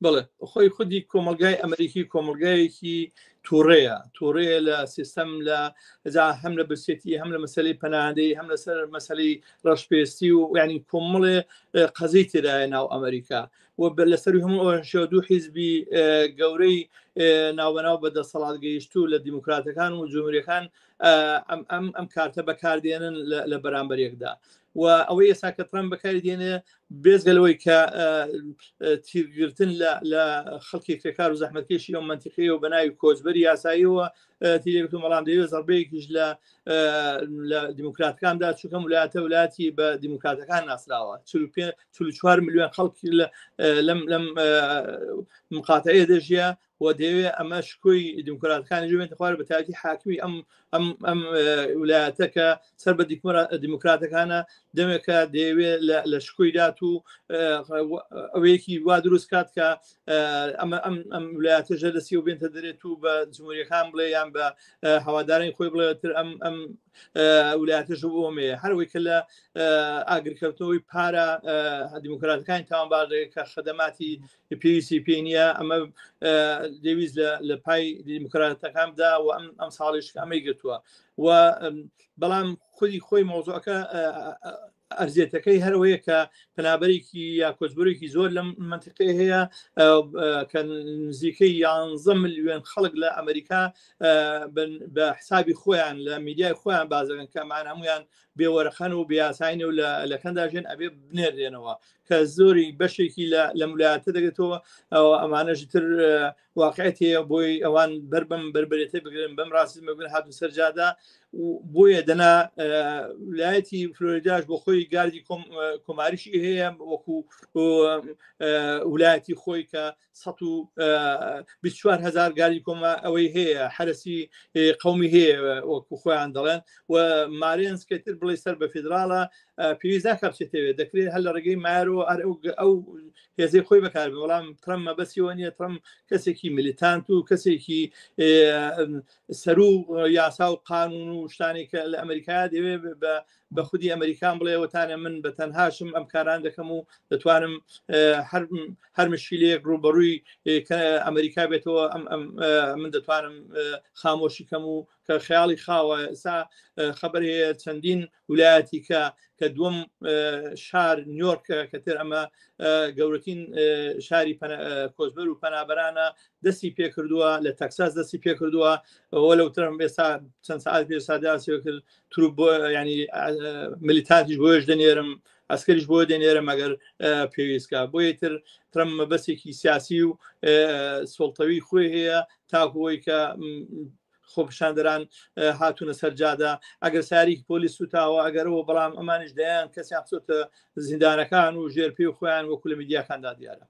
بڵێ خۆی خودی کۆمەلگای ئەمریکی کۆمەلگایەکی تووڕەیە لە سیستەم لە هەم لە برسێتی هەم لە مەسەلەی پەناهەندەی هەم لەسەر مەسەلەی ڕەشپێستی و ینی کۆمەڵێ قەزەی تێدایە ناو ئەمریکا و لەسەر هەموو ئەوەشەوە دوو حیزبی گەورەی ناوبەناو بەدەسەڵات گەیشتوو لە دیموکراتەکان و جمهوریەکان ئەم کارتە بەکاردێنن لە بەرامبەرێکدا و ئەوەی ئێستا کە ترامپ بەکاری دێنێ بێزگەلەوەی کە تیرگرتن لە خەڵکی کرێکار و زەحمەتکێشی ئەو منتیقەیە و بەناوی کۆچبەری یاساییەوە تیرێت و مەڵام دەوێت زەربەیەکیش لە دیموکراتەکاندا چونکە ویلایەتی بە دیموکراتەکان ناسراوە 44 ملیۆن خەڵکی لەم مقاتەیە دەژیا و دەوێت ئەمە شکۆی دیموکراتەکانی ژوێنێتە خوارد بە تایبەتی حاکمی ئەم ویلایەتە کە سەر بە دیموکراتەکانە دەمێکە دەیەوێت لە شکۆی دات و ئەوەیەکی وا دروست کات کە ئەم ویلایەتەژە دەستی و بێنتە دەرێت و بە جمهوریەکان بڵێ یان بە هەوادارانی خۆی بڵێتر ئەم ویلایەتەژە بۆمەیە هەروەی کە لە ئاگرکردنەوەی پارە دیموکراتەکانی تاوانبار کە خەدەماتی پێویستی پێ نییە ئەمە دەویست لە پای دیموکراتەکان بدا و ئەم ساڵیش ئەمەی گرتووە و بەڵام خۆی مۆزوعەکە ئەرزێتەکەی هەروەیە کە پەنابەرێکی یا کۆچبەرێکی زۆر لەم منتیقەیە هەیە کە نزیکەی 11 ملیۆن خەڵک لە ئەمریکا بە حسابی خۆیان لە میدیای خۆیان بازەکەن کەمان هەمویان بێوەرەخەن و بیاساینە و لە کەنداژێن ئەبێ بنێرێنەوە کە زۆری بەشێکی لە ویلایەتە دەگێتەوە ئەمانەژی تر واقعیت هەیە بۆی ئەوان بربەرێتە بگرن بەم ڕاستیمە بگرن هاتو سەرجادا بۆیە دەنا ویلایەتی فلۆریداش بۆ خۆی گاردی کۆماریشی هەیە وەکو ویلایەتی خۆی کە 124,000 گاردی کۆما ئەوەی هەیە حرەسی قەومی هەیە وەکو خۆیان دەڵێن و مارێنس کەتر بڵێ سەر بە فیدراڵە پێویست ناکە بچێتەوێت دەکرێت هەر لە ڕێگەی مارەوە ئەو هێزەی خۆی بەکاربێ بەڵام ترەمپ مەبەستیەوە نییە ترەمپ کەسێکی میلیتانت و کەسێکی سەر و یاسا و قانون و شتانی کە لە ئەمریکا دەوێت بە خودی ئەمریکان بڵێوەتانە من بە تەنهاشم ئەم کاران دەکەم و دەتوانم هەر مشکلەیەک ڕوبەڕووی ئەمریکا بێتەوە من دەتوانم خامۆشی کەم و کە خەیاڵی خاوە ئێستا خەبەر هەیە چەندین ویلایەتی کە دووەم شار نیویۆرکە کەتر ئەمە گەورەترین شاری کۆچبەر و پەنابەرانە دەستی پێکردووە لە تەکساس دەستی پێکردووە ئەوە لەوترم ئێستا چەند ساعت پێ ساداسیەوە کرد تروپ بۆ ینی ملیتانتیش بۆیش دەنێرم ئەسکەریش بۆ دەنێرم ئەگەر پێویستکە بۆیە تر ترەمپ مەبەستێکی سیاسی و سڵتەوی خۆی هەیە تاکوەوەی کە خۆپشاندەران هاتوونە سەرجادا ئەگەر ساریکی پۆلیس سوتاوە ئەگەرەوە بەڵام ئەمانش دەیان کەسیان بچۆتە زیندانەکان و ژێرپێی خۆیان وەکو لە میدیاکاندا دیارە